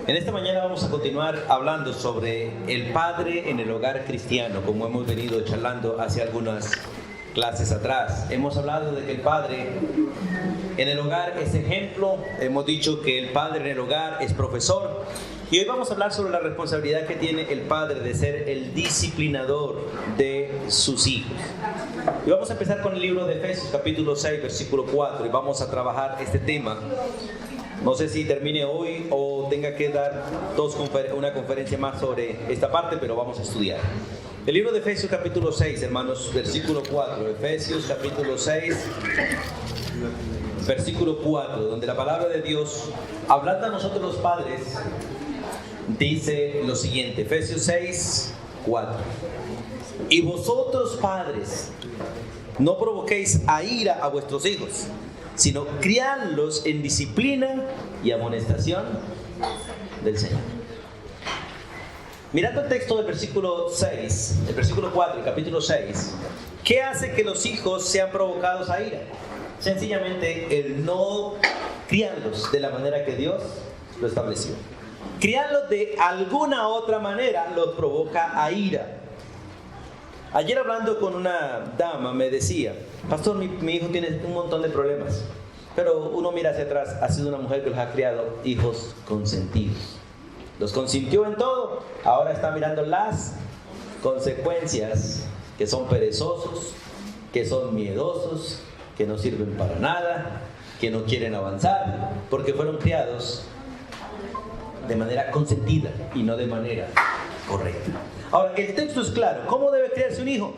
En esta mañana vamos a continuar hablando sobre el padre en el hogar cristiano, como hemos venido charlando hace algunas clases atrás. Hemos hablado de que el padre en el hogar es ejemplo, hemos dicho que el padre en el hogar es profesor, y hoy vamos a hablar sobre la responsabilidad que tiene el padre de ser el disciplinador de sus hijos. Y vamos a empezar con el libro de Efesios, capítulo 6, versículo 4, y vamos a trabajar este tema. No sé si termine hoy o tenga que dar una conferencia más sobre esta parte, pero vamos a estudiar. El libro de Efesios capítulo 6, hermanos, versículo 4. Efesios capítulo 6, versículo 4, donde la palabra de Dios, hablando a nosotros los padres, dice lo siguiente. Efesios 6, 4. Y vosotros, padres, no provoquéis a ira a vuestros hijos, sino criadlos en disciplina y amonestación del Señor. Mirando el texto del versículo 6, el versículo 4, el capítulo 6, ¿qué hace que los hijos sean provocados a ira? Sencillamente el no criarlos de la manera que Dios lo estableció. Criarlos de alguna otra manera los provoca a ira. Ayer hablando con una dama me decía: pastor, mi hijo tiene un montón de problemas, pero uno mira hacia atrás, ha sido una mujer que los ha criado hijos consentidos. Los consintió en todo, ahora está mirando las consecuencias, que son perezosos, que son miedosos, que no sirven para nada, que no quieren avanzar, porque fueron criados de manera consentida y no de manera correcta. Ahora, el texto es claro. ¿Cómo debe criarse un hijo?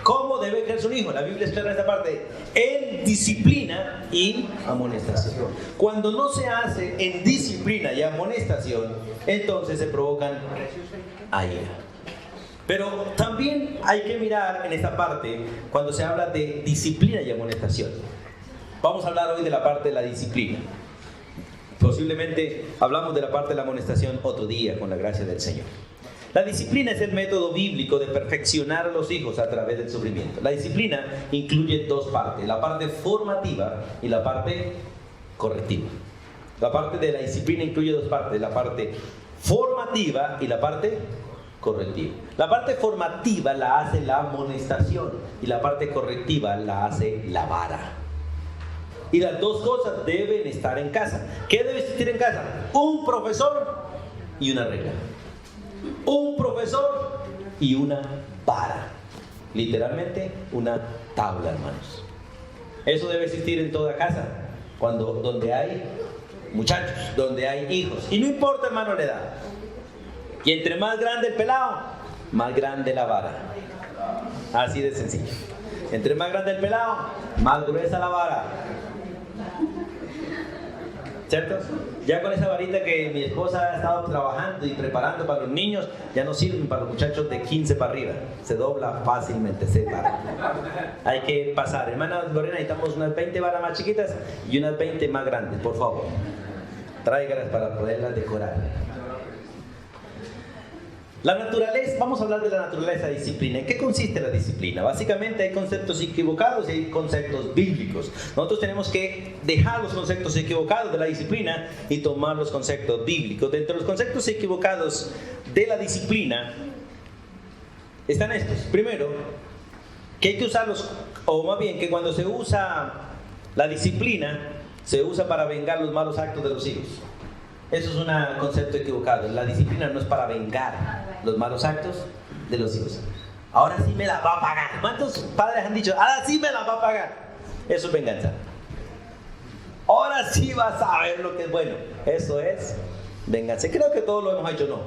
¿Cómo debe criarse un hijo? La Biblia es clara en esta parte. En disciplina y amonestación. Cuando no se hace en disciplina y amonestación, entonces se provocan a ira. Pero también hay que mirar en esta parte cuando se habla de disciplina y amonestación. Vamos a hablar hoy de la parte de la disciplina. Posiblemente hablamos de la parte de la amonestación otro día, con la gracia del Señor. La disciplina es el método bíblico de perfeccionar a los hijos a través del sufrimiento. La disciplina incluye dos partes: la parte formativa y la parte correctiva. La parte de la disciplina incluye dos partes: la parte formativa y la parte correctiva. La parte formativa la hace la amonestación y la parte correctiva la hace la vara. Y las dos cosas deben estar en casa. ¿Qué debe existir en casa? Un profesor y una regla. Un profesor y una vara. Literalmente una tabla, hermanos. Eso debe existir en toda casa, donde hay muchachos, donde hay hijos. Y no importa, hermano, la edad. Y entre más grande el pelado, más grande la vara. Así de sencillo. Entre más grande el pelado, más gruesa la vara. ¿Cierto? Ya con esa varita que mi esposa ha estado trabajando y preparando para los niños, ya no sirven para los muchachos de 15 para arriba. Se dobla fácilmente, se para. Hay que pasar. Hermana Lorena, necesitamos unas 20 varas más chiquitas y unas 20 más grandes, por favor. Tráigalas para poderlas decorar. La naturaleza, vamos a hablar de la naturaleza de disciplina. ¿En qué consiste la disciplina? Básicamente hay conceptos equivocados y hay conceptos bíblicos. Nosotros tenemos que dejar los conceptos equivocados de la disciplina y tomar los conceptos bíblicos. Dentro de los conceptos equivocados de la disciplina están estos. Primero, que hay que usarlos, o más bien que cuando se usa la disciplina, se usa para vengar los malos actos de los hijos. Eso es un concepto equivocado. La disciplina no es para vengar los malos actos de los hijos. Ahora sí me la va a pagar. ¿Cuántos padres han dicho, ahora sí me la va a pagar? Eso es venganza. Ahora sí vas a ver lo que es bueno. Eso es venganza. Creo que todos lo hemos hecho, ¿no?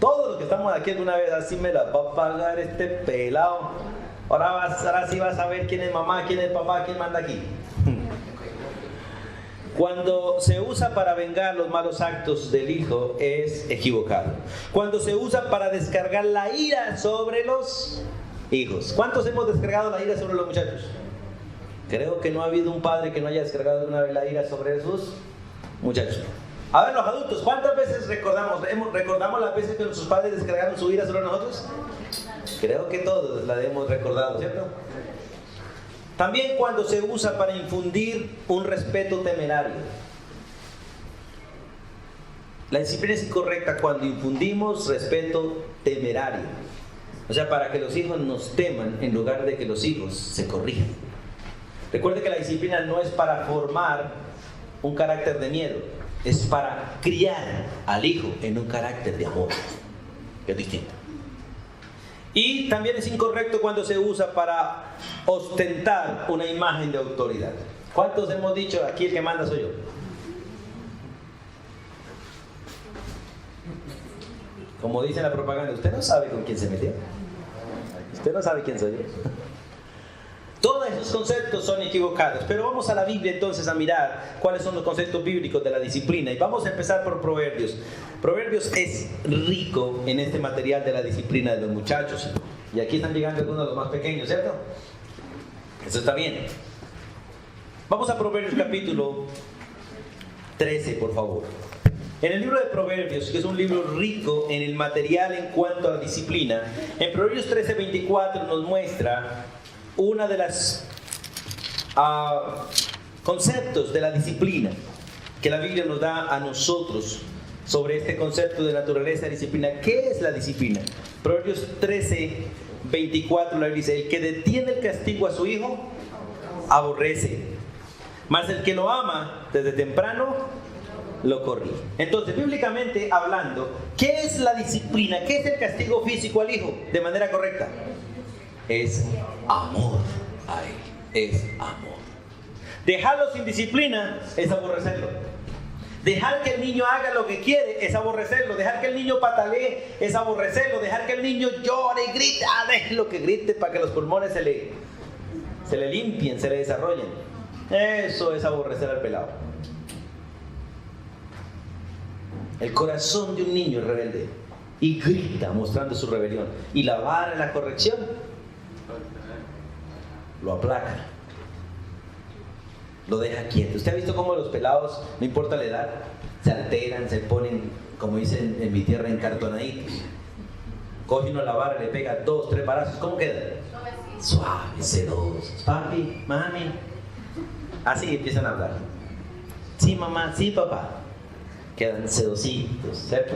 Todos los que estamos aquí alguna vez, así me la va a pagar este pelado. Ahora sí vas a ver quién es mamá, quién es papá, quién manda aquí. Cuando se usa para vengar los malos actos del hijo es equivocado. Cuando se usa para descargar la ira sobre los hijos. ¿Cuántos hemos descargado la ira sobre los muchachos? Creo que no ha habido un padre que no haya descargado alguna vez la ira sobre sus muchachos. A ver, los adultos, ¿cuántas veces recordamos las veces que nuestros padres descargaron su ira sobre nosotros? Creo que todos la hemos recordado, ¿cierto? También cuando se usa para infundir un respeto temerario. La disciplina es incorrecta cuando infundimos respeto temerario. O sea, para que los hijos nos teman en lugar de que los hijos se corrijan. Recuerde que la disciplina no es para formar un carácter de miedo, es para criar al hijo en un carácter de amor, que es distinto. Y también es incorrecto cuando se usa para ostentar una imagen de autoridad. ¿Cuántos hemos dicho aquí el que manda soy yo? Como dice la propaganda, usted no sabe con quién se metió. Usted no sabe quién soy yo. Todos esos conceptos son equivocados, pero vamos a la Biblia entonces a mirar cuáles son los conceptos bíblicos de la disciplina. Y vamos a empezar por Proverbios. Proverbios es rico en este material de la disciplina de los muchachos. Y aquí están llegando algunos de los más pequeños, ¿cierto? Eso está bien. Vamos a Proverbios capítulo 13, por favor. En el libro de Proverbios, que es un libro rico en el material en cuanto a disciplina, en Proverbios 13:24 nos muestra una de las conceptos de la disciplina que la Biblia nos da a nosotros sobre este concepto de naturaleza de disciplina. ¿Qué es la disciplina? Proverbios 13:24 la Biblia dice: el que detiene el castigo a su hijo aborrece, mas el que lo ama desde temprano lo corrige. Entonces, bíblicamente hablando, ¿qué es la disciplina? ¿Qué es el castigo físico al hijo de manera correcta? Es amor a él, es amor. Dejarlo sin disciplina es aborrecerlo. Dejar que el niño haga lo que quiere es aborrecerlo. Dejar que el niño patalee es aborrecerlo. Dejar que el niño llore y grite, déjelo que grite para que los pulmones se le limpien, se le desarrollen. Eso es aborrecer al pelado. El corazón de un niño es rebelde y grita mostrando su rebelión. Y la vara de la corrección lo aplaca, lo deja quieto. ¿Usted ha visto cómo los pelados, no importa la edad, se alteran, se ponen, como dicen en mi tierra, encartonaditos? Coge uno la vara, le pega 2, 3 varazos, ¿cómo queda? Suaves, sedosos. Papi, mami. Así empiezan a hablar. Sí, mamá, sí, papá. Quedan sedositos, ¿cierto?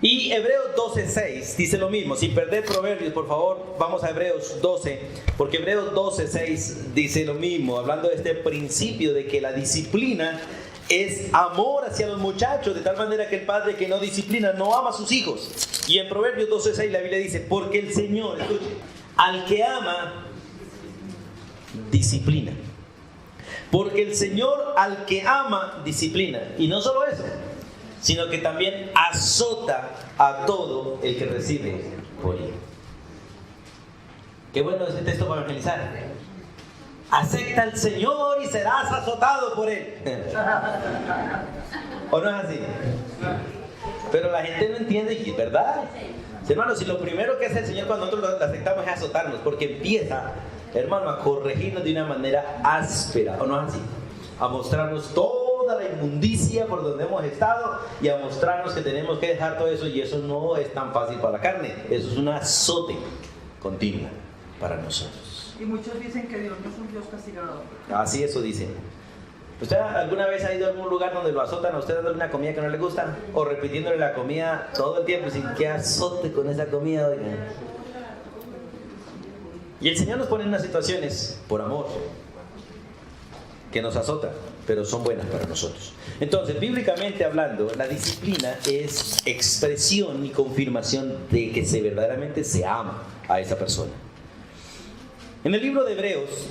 Y Hebreos 12:6 dice lo mismo. Sin perder Proverbios, por favor, vamos a Hebreos 12, porque Hebreos 12:6 dice lo mismo, hablando de este principio de que la disciplina es amor hacia los muchachos, de tal manera que el padre que no disciplina no ama a sus hijos. Y en Proverbios 12:6 la Biblia dice: porque el Señor, escuche, al que ama, disciplina. Porque el Señor al que ama, disciplina. Y no solo eso, sino que también azota a todo el que recibe por él. Qué bueno este texto para evangelizar. Acepta al Señor y serás azotado por él. ¿O no es así? Pero la gente no entiende y es verdad. Hermanos, si lo primero que hace el Señor cuando nosotros lo aceptamos es azotarnos, porque empieza, hermano, a corregirnos de una manera áspera, ¿o no es así? A mostrarnos toda la inmundicia por donde hemos estado y a mostrarnos que tenemos que dejar todo eso, y eso no es tan fácil para la carne. Eso es un azote continuo para nosotros. Y muchos dicen que Dios no es un Dios castigador. Así eso dicen. ¿Usted alguna vez ha ido a algún lugar donde lo azotan a usted dándole una comida que no le gusta? O repitiéndole la comida todo el tiempo sin que azote con esa comida, oiga. Y el Señor nos pone en unas situaciones por amor que nos azotan, pero son buenas para nosotros. Entonces, bíblicamente hablando, la disciplina es expresión y confirmación de que verdaderamente se ama a esa persona. En el libro de Hebreos,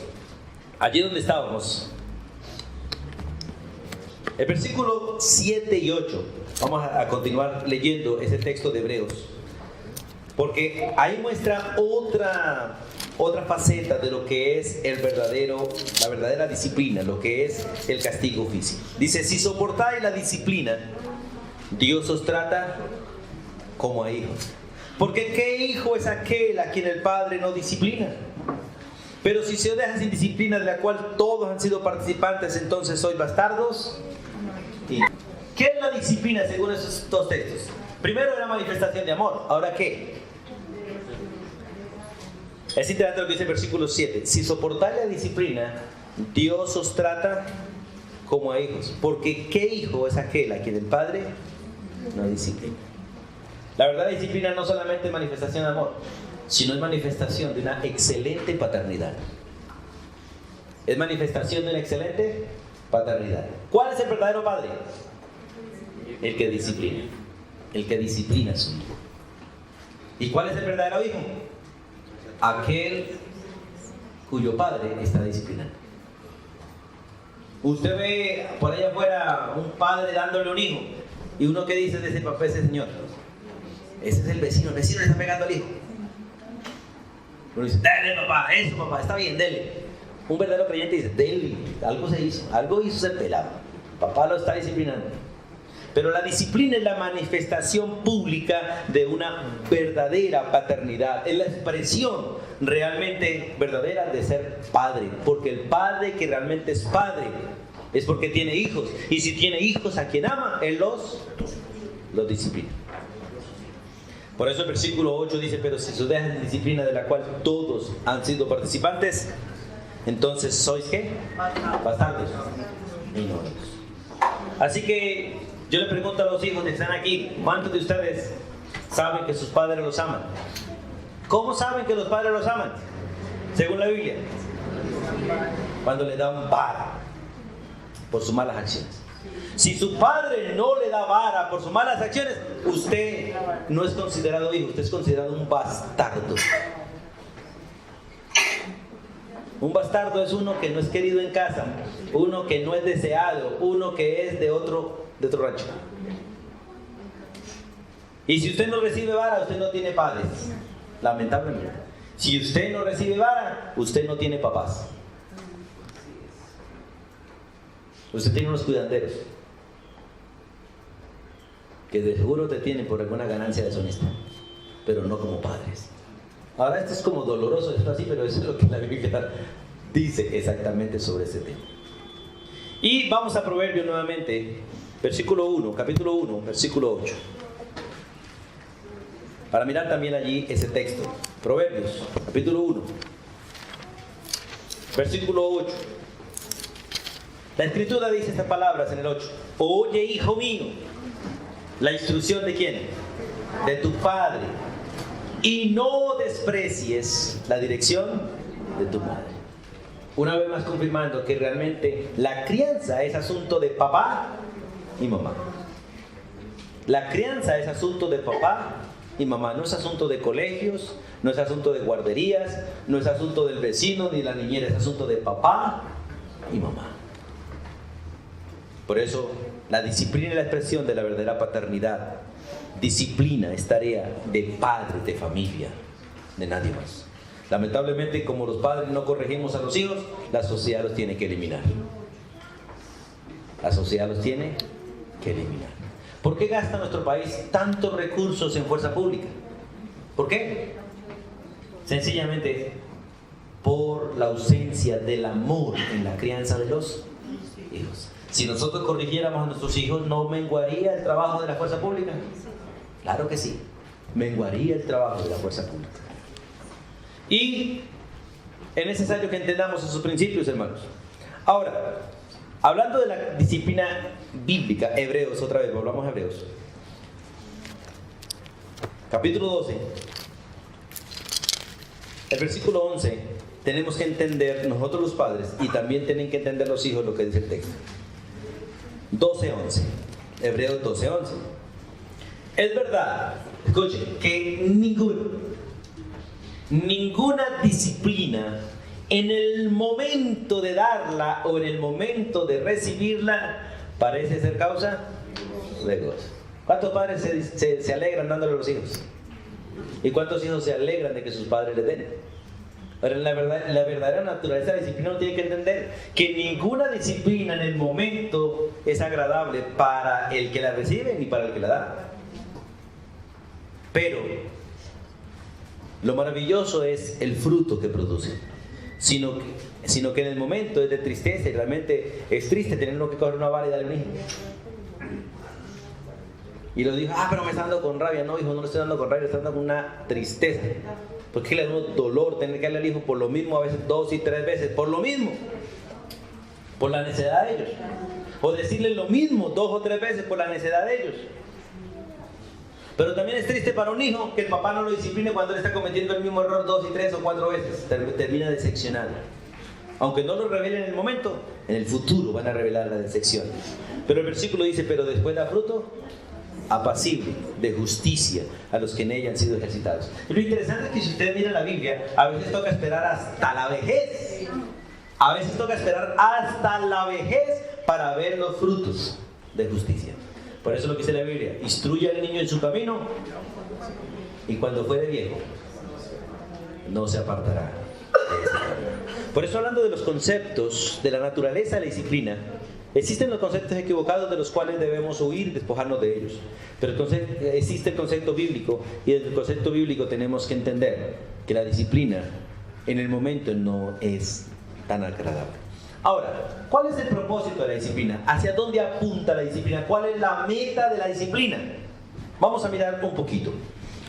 allí donde estábamos, el versículo 7 y 8, vamos a continuar leyendo ese texto de Hebreos, porque ahí muestra otra faceta de lo que es la verdadera disciplina, lo que es el castigo físico. Dice: si soportáis la disciplina, Dios os trata como a hijos. Porque ¿qué hijo es aquel a quien el padre no disciplina? Pero si se os deja sin disciplina, de la cual todos han sido participantes, entonces sois bastardos. ¿Qué es la disciplina según esos dos textos? Primero era manifestación de amor. ¿Ahora qué? Es interesante lo que dice el versículo 7. Si soportáis la disciplina, Dios os trata como a hijos. Porque ¿qué hijo es aquel a quien el padre no disciplina? La verdadera disciplina no solamente es manifestación de amor, sino es manifestación de una excelente paternidad. Es manifestación de una excelente paternidad. ¿Cuál es el verdadero padre? El que disciplina. El que disciplina a su hijo. ¿Y cuál es el verdadero hijo? Aquel cuyo padre está disciplinando. Usted ve por allá afuera un padre dándole un hijo, y uno que dice de ese papá, ese señor, ese es el vecino le está pegando al hijo. Uno dice, dale papá, eso papá, está bien, dele. Un verdadero creyente dice, dele, algo hizo ese pelado, papá lo está disciplinando. Pero la disciplina es la manifestación pública de una verdadera paternidad, es la expresión realmente verdadera de ser padre, porque el padre que realmente es padre es porque tiene hijos, y si tiene hijos a quien ama, él los disciplina. Por eso el versículo 8 dice, pero si su dejan disciplina de la cual todos han sido participantes, entonces sois ¿qué? Bastardos y no hijos. Así que yo le pregunto a los hijos que están aquí, ¿cuántos de ustedes saben que sus padres los aman? ¿Cómo saben que los padres los aman? Según la Biblia, cuando le dan vara por sus malas acciones. Si su padre no le da vara por sus malas acciones, usted no es considerado hijo, usted es considerado un bastardo. Un bastardo es uno que no es querido en casa, uno que no es deseado, uno que es de otro rancho. Y si usted no recibe vara, usted no tiene padres, lamentablemente. Si usted no recibe vara, usted no tiene papás. Usted tiene unos cuidanderos que de seguro te tienen por alguna ganancia deshonesta, pero no como padres. Ahora esto es como doloroso, esto así, pero eso es lo que la Biblia dice exactamente sobre este tema. Y vamos a Proverbios nuevamente, versículo 1, capítulo 1, versículo 8. Para mirar también allí ese texto. Proverbios, capítulo 1, versículo 8. La Escritura dice estas palabras en el 8. Oye, hijo mío, la instrucción ¿de quién? De tu padre. Y no desprecies la dirección de tu madre. Una vez más confirmando que realmente la crianza es asunto de papá y mamá. La crianza es asunto de papá y mamá. No es asunto de colegios, no es asunto de guarderías, no es asunto del vecino ni la niñera, es asunto de papá y mamá. Por eso la disciplina es la expresión de la verdadera paternidad. Disciplina es tarea de padre, de familia, de nadie más. Lamentablemente, como los padres no corregimos a los hijos, la sociedad los tiene que eliminar. La sociedad los tiene que eliminar. ¿Por qué gasta nuestro país tantos recursos en fuerza pública? ¿Por qué? Sencillamente por la ausencia del amor en la crianza de los hijos. Si nosotros corrigiéramos a nuestros hijos, ¿no menguaría el trabajo de la fuerza pública? Claro que sí, menguaría el trabajo de la fuerza pública. Y es necesario que entendamos esos principios, hermanos. Ahora, hablando de la disciplina bíblica, Hebreos, otra vez, volvamos a Hebreos. Capítulo 12, el versículo 11, tenemos que entender nosotros los padres y también tienen que entender los hijos lo que dice el texto. 12:11, Hebreos 12:11. Es verdad, escuchen, que ninguna disciplina en el momento de darla o en el momento de recibirla parece ser causa de gozo. ¿Cuántos padres se alegran dándole a los hijos? ¿Y cuántos hijos se alegran de que sus padres les den? Pero la verdadera naturaleza de la disciplina uno tiene que entender que ninguna disciplina en el momento es agradable para el que la recibe ni para el que la da. Pero lo maravilloso es el fruto que produce, sino que en el momento es de tristeza y realmente es triste tener uno que coger una vara y darle un hijo. Y lo dijo, pero me está dando con rabia. No, hijo, no le estoy dando con rabia, le estoy dando con una tristeza. Porque le da un dolor tener que darle al hijo por lo mismo, a veces 2 y 3 veces, por lo mismo. por la necedad de ellos. O decirles lo mismo 2 o 3 veces por la necedad de ellos. Pero también es triste para un hijo que el papá no lo discipline cuando él está cometiendo el mismo error 2 y 3 o 4 veces. Termina decepcionado. Aunque no lo revelen en el momento, en el futuro van a revelar la decepción. Pero el versículo dice, pero después da fruto apacible, de justicia a los que en ella han sido ejercitados. Y lo interesante es que si ustedes miran la Biblia, a veces toca esperar hasta la vejez. A veces toca esperar hasta la vejez para ver los frutos de justicia. Por eso lo que dice la Biblia, instruye al niño en su camino y cuando fuere viejo no se apartará de ese camino. Por eso, hablando de los conceptos de la naturaleza de la disciplina, existen los conceptos equivocados de los cuales debemos huir y despojarnos de ellos. Pero existe el concepto bíblico, y desde el concepto bíblico tenemos que entender que la disciplina en el momento no es tan agradable. Ahora, ¿cuál es el propósito de la disciplina? ¿Hacia dónde apunta la disciplina? ¿Cuál es la meta de la disciplina? Vamos a mirar un poquito.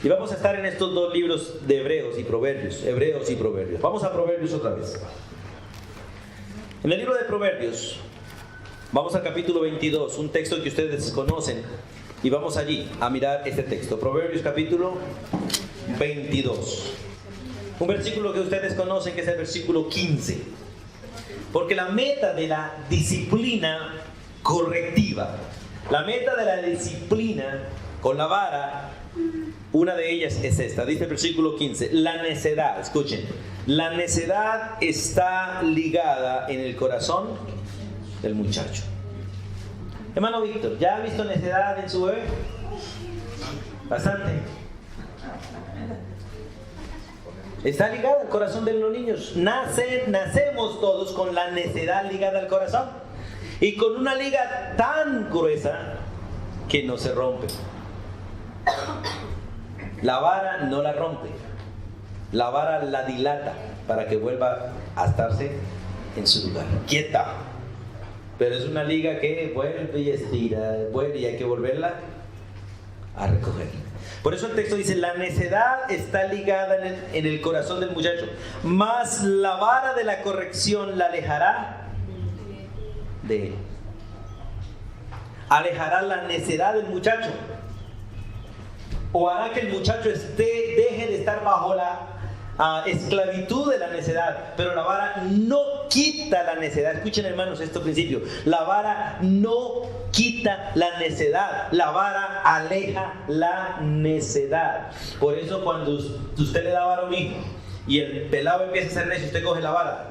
Y vamos a estar en estos 2 libros de Hebreos y Proverbios. Hebreos y Proverbios. Vamos a Proverbios otra vez. En el libro de Proverbios, vamos al capítulo 22, un texto que ustedes conocen. Y vamos allí a mirar este texto. Proverbios capítulo 22. Un versículo que ustedes conocen, que es el versículo 15. Porque la meta de la disciplina correctiva, la meta de la disciplina con la vara, una de ellas es esta. Dice el versículo 15, la necedad, escuchen, la necedad está ligada en el corazón del muchacho. Hermano Víctor, ¿ya ha visto necedad en su bebé? Bastante. Está ligada al corazón de los niños. Nacemos todos con la necedad ligada al corazón. Y con una liga tan gruesa que no se rompe. La vara no la rompe. La vara la dilata para que vuelva a estarse en su lugar. Quieta. Pero es una liga que vuelve y estira, vuelve y hay que volverla a recoger. Por eso el texto dice, la necedad está ligada en el corazón del muchacho, mas la vara de la corrección la alejará de él. Alejará la necedad del muchacho, o hará que el muchacho deje de estar bajo la esclavitud de la necedad. Pero la vara no quita la necedad. Escuchen, hermanos, este principio. La vara no quita la necedad. La vara aleja la necedad. Por eso cuando usted le da vara a un hijo y el pelado empieza a ser necio, usted coge la vara.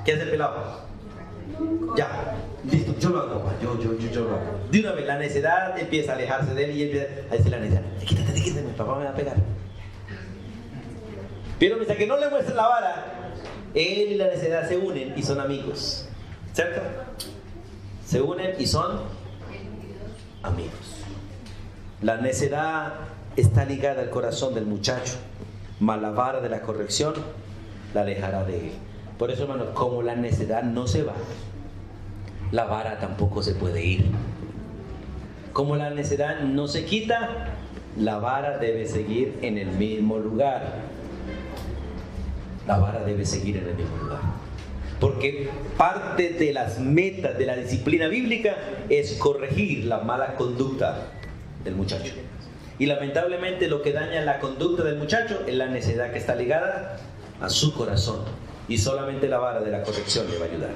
¿Qué hace el pelado? Ya, listo, yo lo hago, yo lo hago. De una vez la necedad empieza a alejarse de él y empieza a decir la necedad, quítate, mi papá me va a pegar. Pero mientras que no le muestre la vara, él y la necedad se unen y son amigos. ¿Cierto? Se unen y son amigos. La necedad está ligada al corazón del muchacho, mas la vara de la corrección la alejará de él. Por eso, hermano, como la necedad no se va, la vara tampoco se puede ir. Como la necedad no se quita, la vara debe seguir en el mismo lugar. La vara debe seguir en el mismo lugar. Porque parte de las metas de la disciplina bíblica es corregir la mala conducta del muchacho. Y lamentablemente lo que daña la conducta del muchacho es la necedad que está ligada a su corazón. Y solamente la vara de la corrección le va a ayudar.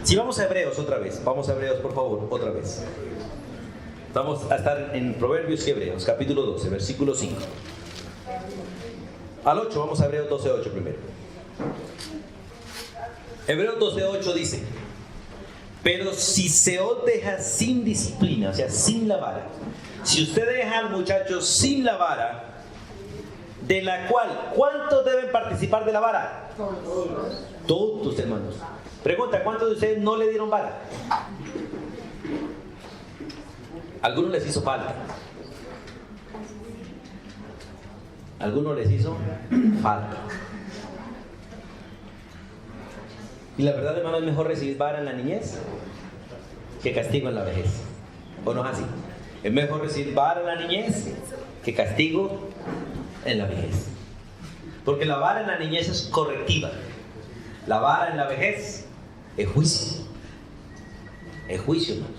Si vamos a Hebreos otra vez, vamos a Hebreos por favor, otra vez. Vamos a estar en Proverbios y Hebreos, capítulo 12, versículo 5. Al 8, vamos a Hebreos 12:8 primero. Hebreos 12:8 dice: pero si se os deja sin disciplina, o sea, sin la vara, si usted deja al muchacho sin la vara, de la cual, ¿cuántos deben participar de la vara? Todos, hermanos. Pregunta, ¿cuántos de ustedes no le dieron vara? Algunos les hizo falta. Algunos les hizo falta. Y la verdad, hermano, es mejor recibir vara en la niñez que castigo en la vejez. ¿O no es así? Es mejor recibir vara en la niñez que castigo en la vejez. Porque la vara en la niñez es correctiva. La vara en la vejez es juicio. El juicio, hermanos.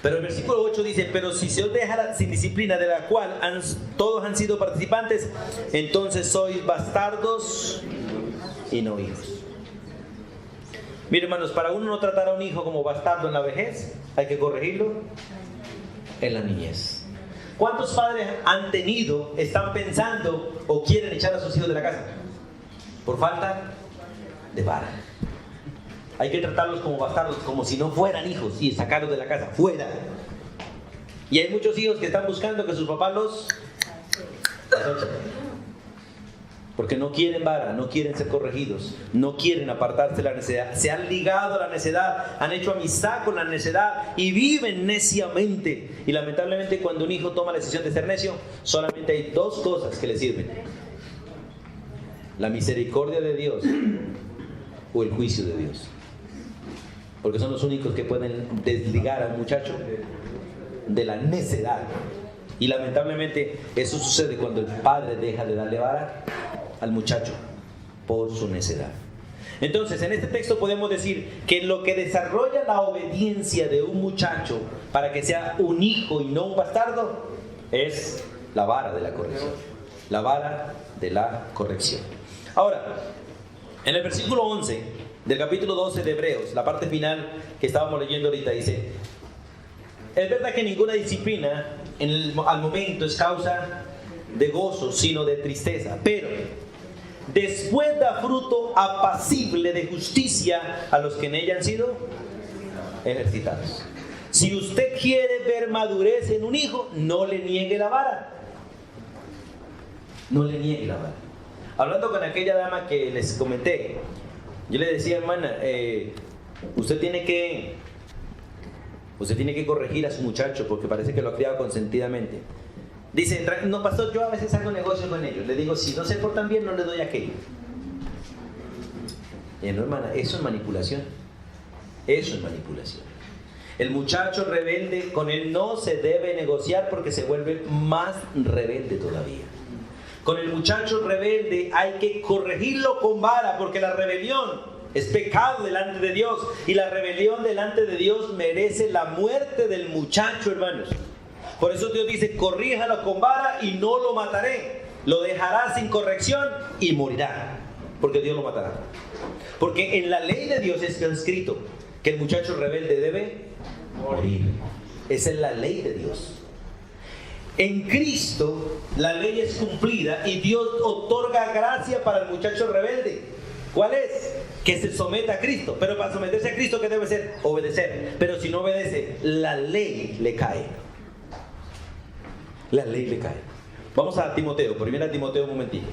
Pero el versículo 8 dice: pero si se os deja sin disciplina, de la cual todos han sido participantes, entonces sois bastardos y no hijos. Miren, hermanos, para uno no tratar a un hijo como bastardo en la vejez, hay que corregirlo en la niñez. ¿Cuántos padres han tenido, están pensando o quieren echar a sus hijos de la casa? Por falta de vara. Hay que tratarlos como bastardos, como si no fueran hijos, y sacarlos de la casa, fuera. Y hay muchos hijos que están buscando que sus papás los echen, porque no quieren vara, no quieren ser corregidos, no quieren apartarse de la necedad. Se han ligado a la necedad, han hecho amistad con la necedad y viven neciamente. Y lamentablemente, cuando un hijo toma la decisión de ser necio, solamente hay dos cosas que le sirven: la misericordia de Dios o el juicio de Dios. Porque son los únicos que pueden desligar a un muchacho de la necedad. Y lamentablemente eso sucede cuando el padre deja de darle vara al muchacho por su necedad. Entonces, en este texto podemos decir que lo que desarrolla la obediencia de un muchacho para que sea un hijo y no un bastardo es la vara de la corrección. La vara de la corrección. Ahora, en el versículo 11 del capítulo 12 de Hebreos, la parte final que estábamos leyendo ahorita, dice: es verdad que ninguna disciplina al momento es causa de gozo, sino de tristeza, pero después da fruto apacible de justicia a los que en ella han sido ejercitados. Si usted quiere ver madurez en un hijo, no le niegue la vara. No le niegue la vara. Hablando con aquella dama que les comenté, yo le decía: hermana, usted tiene que corregir a su muchacho porque parece que lo ha criado consentidamente. Dice: no, pastor, yo a veces hago negocio con ellos. Le digo: si no se portan bien, no le doy aquello. Y no, hermana, eso es manipulación. Eso es manipulación. El muchacho rebelde, con él no se debe negociar porque se vuelve más rebelde todavía. Con el muchacho rebelde hay que corregirlo con vara, porque la rebelión es pecado delante de Dios, y la rebelión delante de Dios merece la muerte del muchacho, hermanos. Por eso Dios dice: corríjalo con vara y no lo mataré. Lo dejará sin corrección y morirá, porque Dios lo matará. Porque en la ley de Dios está escrito que el muchacho rebelde debe morir. Esa es la ley de Dios. En Cristo la ley es cumplida y Dios otorga gracia para el muchacho rebelde. ¿Cuál es? Que se someta a Cristo. Pero para someterse a Cristo, ¿qué debe ser? Obedecer. Pero si no obedece, la ley le cae. La ley le cae. Vamos a Timoteo, primera Timoteo, un momentito.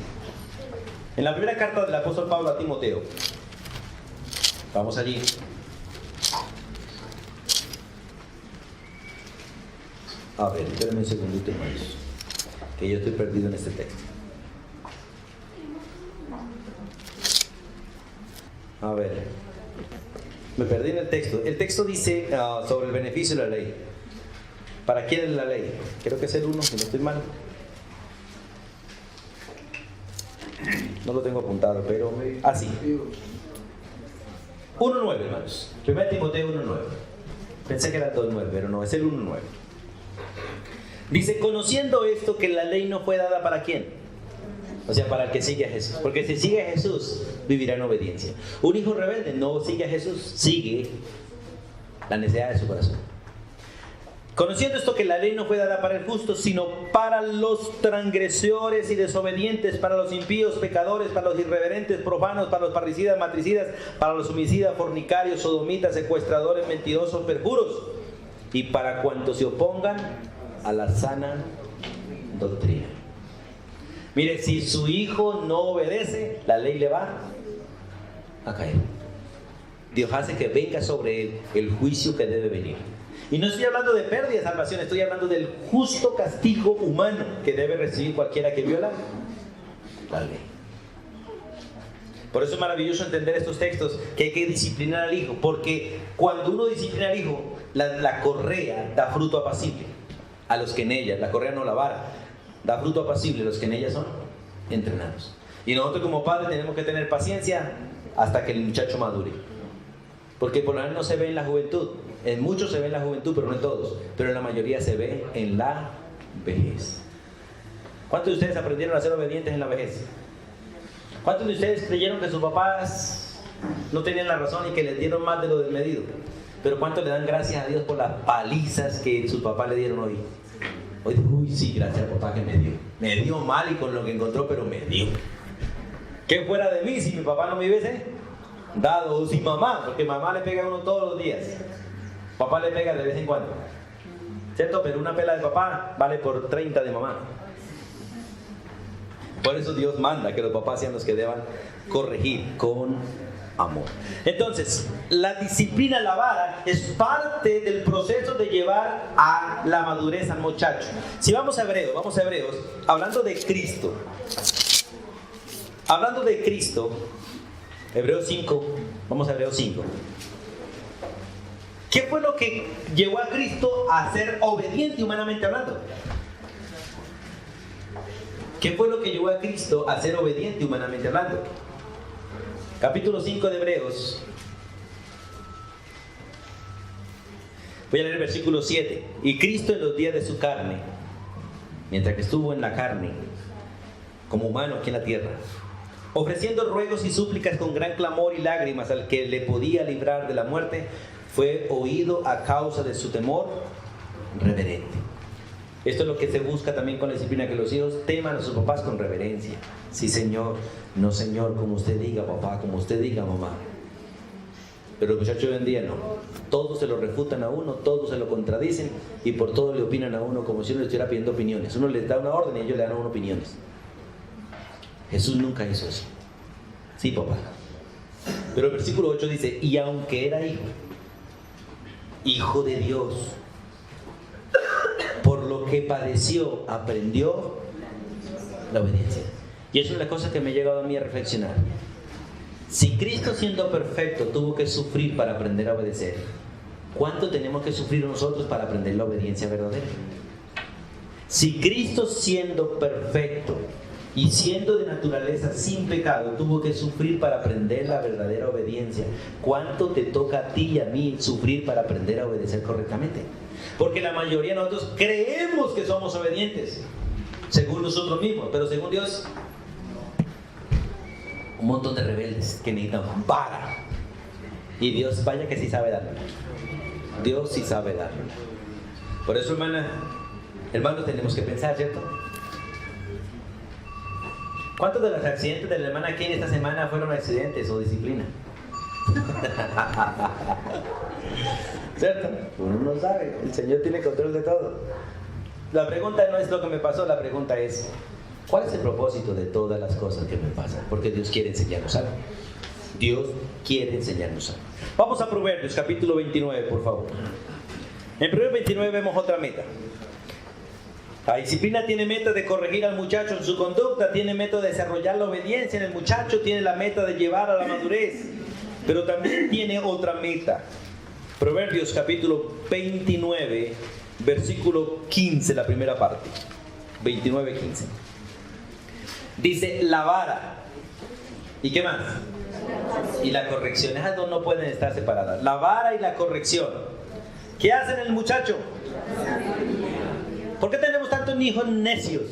En la primera carta del apóstol Pablo a Timoteo, vamos allí. A ver, espérenme un segundito, hermanos, que yo estoy perdido en este texto. A ver, me perdí en el texto. El texto dice sobre el beneficio de la ley. ¿Para quién es la ley? Creo que es el 1, si no estoy mal. No lo tengo apuntado, pero así. 1.9, hermanos. 1 Timoteo 1.9. Pensé que era 2.9, pero no, es el 1.9. Dice: conociendo esto, que la ley no fue dada ¿para quién? O sea, para el que sigue a Jesús. Porque si sigue a Jesús, vivirá en obediencia. Un hijo rebelde no sigue a Jesús, sigue la necesidad de su corazón. Conociendo esto, que la ley no fue dada para el justo, sino para los transgresores y desobedientes, para los impíos, pecadores, para los irreverentes, profanos, para los parricidas, matricidas, para los homicidas, fornicarios, sodomitas, secuestradores, mentirosos, perjuros, y para cuantos se opongan a la sana doctrina. Mire, si su hijo no obedece, la ley le va a caer. Dios hace que venga sobre él el juicio que debe venir. Y no estoy hablando de pérdida de salvación, estoy hablando del justo castigo humano que debe recibir cualquiera que viola la ley. Por eso es maravilloso entender estos textos, que hay que disciplinar al hijo, porque cuando uno disciplina al hijo, la correa da fruto apacible a los que en ella, la correa no la vara, da fruto apacible a los que en ella son entrenados. Y nosotros como padres tenemos que tener paciencia hasta que el muchacho madure. Porque por lo menos no se ve en la juventud. En muchos se ve en la juventud, pero no en todos. Pero en la mayoría se ve en la vejez. ¿Cuántos de ustedes aprendieron a ser obedientes en la vejez? ¿Cuántos de ustedes creyeron que sus papás no tenían la razón y que les dieron más de lo desmedido? Pero ¿cuántos le dan gracias a Dios por las palizas que sus papás le dieron hoy? Hoy, uy, sí, gracias al papá que me dio. Me dio mal y con lo que encontró, pero me dio. ¿Qué fuera de mí si mi papá no me hubiese dado? O si mamá, porque mamá le pega a uno todos los días. Papá le pega de vez en cuando. ¿Cierto? Pero una pela de papá vale por 30 de mamá. Por eso Dios manda que los papás sean los que deban corregir con amor. Entonces, la disciplina, la vara, es parte del proceso de llevar a la madurez al muchacho. Si vamos a Hebreos, hablando de Cristo. Hablando de Cristo, Hebreos 5, vamos a Hebreos 5. ¿Qué fue lo que llevó a Cristo a ser obediente humanamente hablando? ¿Qué fue lo que llevó a Cristo a ser obediente humanamente hablando? Capítulo 5 de Hebreos. Voy a leer el versículo 7. Y Cristo en los días de su carne, mientras que estuvo en la carne, como humano aquí en la tierra, ofreciendo ruegos y súplicas con gran clamor y lágrimas al que le podía librar de la muerte, fue oído a causa de su temor reverente. Esto es lo que se busca también con la disciplina, que los hijos teman a sus papás con reverencia. Sí, señor, no, señor, como usted diga, papá, como usted diga, mamá. Pero los muchachos hoy en día no. Todos se lo refutan a uno, todos se lo contradicen y por todo le opinan a uno como si uno le estuviera pidiendo opiniones. Uno les da una orden y ellos le dan a uno opiniones. Jesús nunca hizo eso. Sí, papá. Pero el versículo 8 dice, y aunque era hijo de Dios, por lo que padeció, aprendió la obediencia. Y eso es la cosa que me ha llegado a mí a reflexionar. Si Cristo, siendo perfecto, tuvo que sufrir para aprender a obedecer, ¿cuánto tenemos que sufrir nosotros para aprender la obediencia verdadera? Si Cristo, siendo perfecto y siendo de naturaleza sin pecado, tuvo que sufrir para aprender la verdadera obediencia, ¿cuánto te toca a ti y a mí sufrir para aprender a obedecer correctamente? Porque la mayoría de nosotros creemos que somos obedientes, según nosotros mismos, pero según Dios, un montón de rebeldes que necesitan vara. Y Dios, vaya que sí sabe darlo. Dios sí sabe darlo. Por eso, hermanos, tenemos que pensar, ¿cierto? ¿Cuántos de los accidentes de la hermana aquí en esta semana fueron accidentes o disciplina? ¿Cierto? Uno no sabe, el Señor tiene control de todo. La pregunta no es lo que me pasó, la pregunta es, ¿cuál es el propósito de todas las cosas que me pasan? Porque Dios quiere enseñarnos algo. Dios quiere enseñarnos algo. Vamos a Proverbios, capítulo 29, por favor. En Proverbios 29 vemos otra meta. La disciplina tiene meta de corregir al muchacho en su conducta, tiene meta de desarrollar la obediencia en el muchacho, tiene la meta de llevar a la madurez, pero también tiene otra meta. Proverbios capítulo 29, versículo 15, la primera parte. 29, 15. Dice, la vara. ¿Y qué más? Y la corrección. Esas dos no pueden estar separadas. La vara y la corrección. ¿Qué hacen el muchacho? ¿Por qué tenemos tantos hijos necios?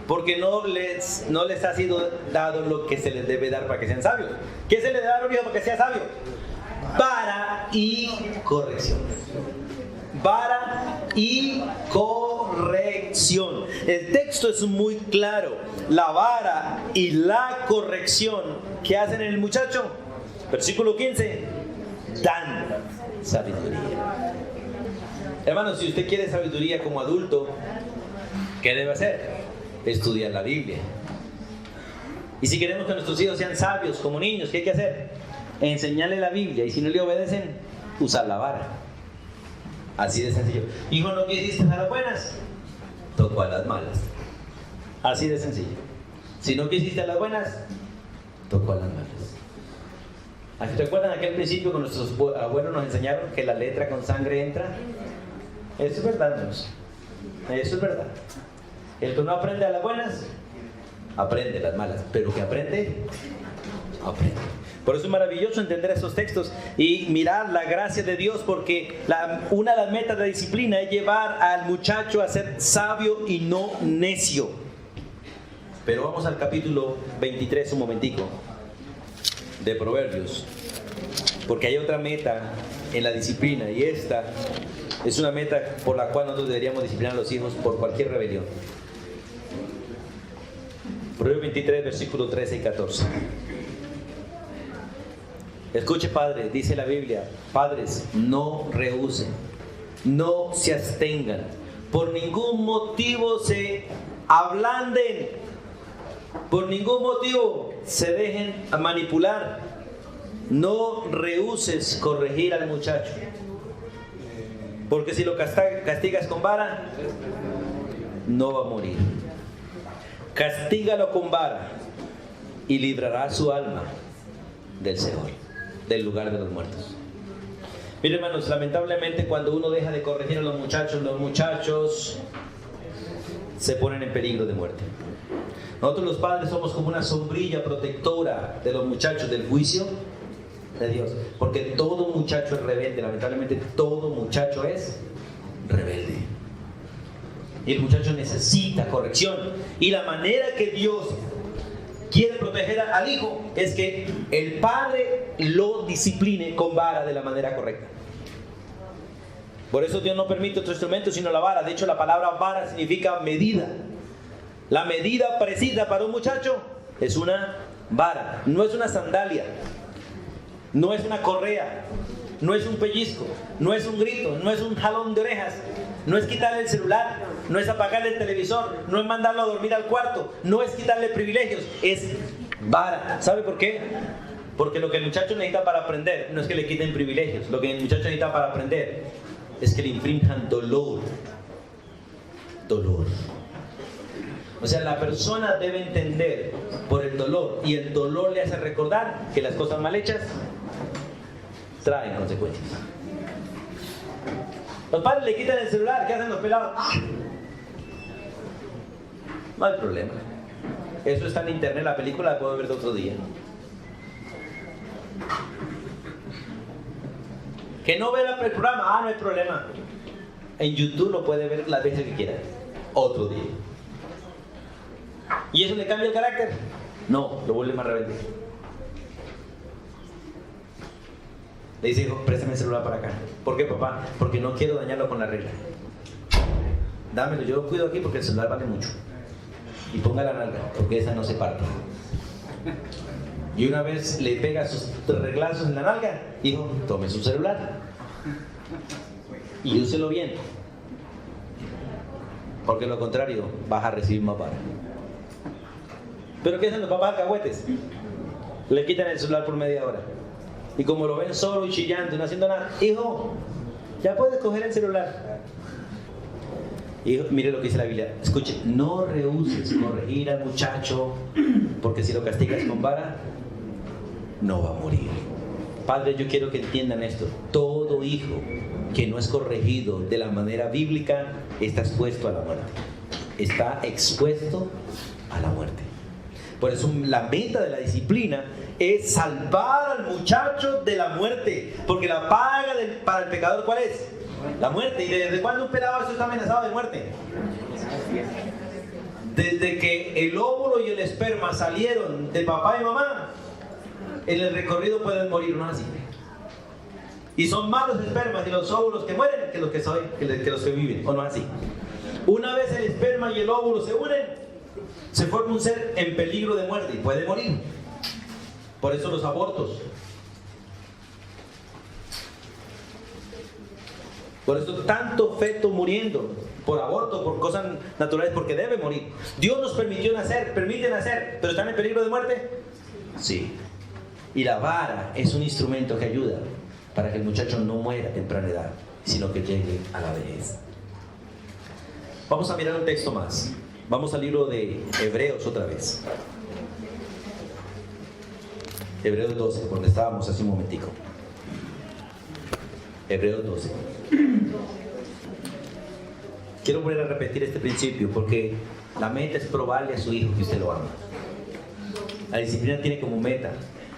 Porque no les ha sido dado lo que se les debe dar para que sean sabios. ¿Qué se le da a un hijo para que sea sabio? Vara y corrección. Vara y corrección. El texto es muy claro. La vara y la corrección, ¿qué hacen en el muchacho? Versículo 15. Dan sabiduría. Hermanos, si usted quiere sabiduría como adulto, ¿qué debe hacer? Estudiar la Biblia. Y si queremos que nuestros hijos sean sabios como niños, ¿qué hay que hacer? Enseñarle la Biblia. Y si no le obedecen, usar la vara. Así de sencillo. Hijo, ¿no quisiste a las buenas? Tocó a las malas. Así de sencillo. Si no quisiste a las buenas, tocó a las malas. ¿Te acuerdan aquel principio que nuestros abuelos nos enseñaron que la letra con sangre entra? Eso es verdad, hermanos. Eso es verdad. El que no aprende a las buenas, aprende a las malas. Pero que aprende, aprende. Por eso es maravilloso entender estos textos y mirar la gracia de Dios, porque una de las metas de la disciplina es llevar al muchacho a ser sabio y no necio. Pero vamos al capítulo 23 un momentico de Proverbios, porque hay otra meta en la disciplina, y esta es una meta por la cual nosotros deberíamos disciplinar a los hijos por cualquier rebelión. Proverbios 23, versículos 13 y 14. Escuche, padre, dice la Biblia: padres, no rehúsen, no se abstengan, por ningún motivo se ablanden, por ningún motivo se dejen manipular. No rehuses corregir al muchacho, porque si lo castigas con vara, no va a morir. Castígalo con vara y librará su alma del Seol, del lugar de los muertos. Miren, hermanos, lamentablemente cuando uno deja de corregir a los muchachos se ponen en peligro de muerte. Nosotros los padres somos como una sombrilla protectora de los muchachos del juicio de Dios, porque todo muchacho es rebelde. Lamentablemente todo muchacho es rebelde, y el muchacho necesita corrección, y la manera que Dios quiere proteger al hijo es que el padre lo discipline con vara de la manera correcta. Por eso Dios no permite otro instrumento sino la vara. De hecho, la palabra vara significa medida. La medida precisa para un muchacho es una vara, no es una sandalia, no es una correa, no es un pellizco, no es un grito, no es un jalón de orejas, no es quitarle el celular, no es apagarle el televisor, no es mandarlo a dormir al cuarto, no es quitarle privilegios, es vara. ¿Sabe por qué? Porque lo que el muchacho necesita para aprender no es que le quiten privilegios, lo que el muchacho necesita para aprender es que le infrinjan dolor. O sea, la persona debe entender por el dolor, y el dolor le hace recordar que las cosas mal hechas traen consecuencias. Los padres le quitan el celular, ¿qué hacen los pelados? No hay problema. Eso está en internet, la película la puedo ver de otro día. Que no vea el programa, no hay problema. En YouTube lo puede ver las veces que quiera, otro día. ¿Y eso le cambia el carácter? No, lo vuelve más rebelde. Le dice: hijo, préstame el celular para acá. ¿Por qué, papá? Porque no quiero dañarlo con la regla. Dámelo, yo lo cuido aquí porque el celular vale mucho. Y ponga la nalga, porque esa no se parte. Y una vez le pega sus reglazos en la nalga: hijo, tome su celular y úselo bien, porque lo contrario vas a recibir más vara. ¿Pero qué hacen los papás alcahuetes? Le quitan el celular por media hora, y como lo ven solo y chillando y no haciendo nada: hijo, ya puedes coger el celular. Hijo, mire lo que dice la Biblia. Escuche: no rehuses corregir al muchacho, porque si lo castigas con vara, no va a morir. Padre, yo quiero que entiendan esto: todo hijo que no es corregido de la manera bíblica está expuesto a la muerte. Está expuesto a la muerte. Por eso la meta de la disciplina es salvar al muchacho de la muerte, porque la paga para el pecador, ¿cuál es? La muerte. ¿Y desde cuándo un pelado está amenazado de muerte? Desde que el óvulo y el esperma salieron de papá y mamá, en el recorrido pueden morir, ¿no es así? Y son más los espermas y los óvulos que mueren que los que viven, ¿o no es así? Una vez el esperma y el óvulo se unen, se forma un ser en peligro de muerte y puede morir. Por eso los abortos. Por eso tanto feto muriendo por aborto, por cosas naturales, porque debe morir. Dios nos permite nacer, pero ¿están en peligro de muerte? Sí. Y la vara es un instrumento que ayuda para que el muchacho no muera a temprana edad, sino que llegue a la vejez. Vamos a mirar un texto más. Vamos al libro de Hebreos otra vez. Hebreos 12, donde estábamos hace un momentico. Hebreos 12. Quiero volver a repetir este principio porque la meta es probarle a su hijo que usted lo ama. La disciplina tiene como meta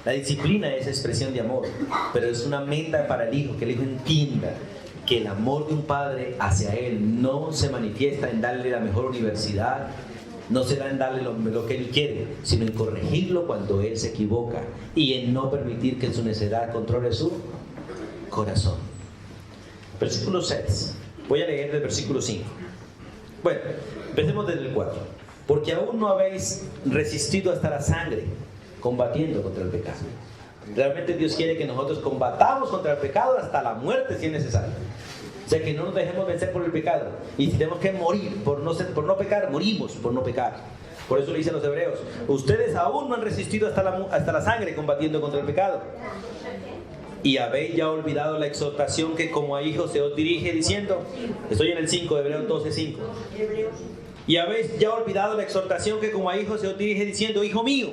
La disciplina es expresión de amor, pero es una meta para el hijo, que el hijo entienda que el amor de un padre hacia él no se manifiesta en darle la mejor universidad, no se da en darle lo que él quiere, sino en corregirlo cuando él se equivoca y en no permitir que su necedad controle su corazón. Versículo 6. Voy a leer del versículo 5. Bueno, empecemos desde el 4. Porque aún no habéis resistido hasta la sangre, combatiendo contra el pecado. Realmente Dios quiere que nosotros combatamos contra el pecado hasta la muerte si es necesario. O sea, que no nos dejemos vencer por el pecado. Y si tenemos que morir por no pecar, morimos por no pecar. Por eso le dicen los hebreos: ustedes aún no han resistido hasta la sangre combatiendo contra el pecado. Y habéis ya olvidado la exhortación que como a hijos se os dirige diciendo. Estoy en el 5 de Hebreos 12:5. Y habéis ya olvidado la exhortación que como a hijos se os dirige diciendo: hijo mío,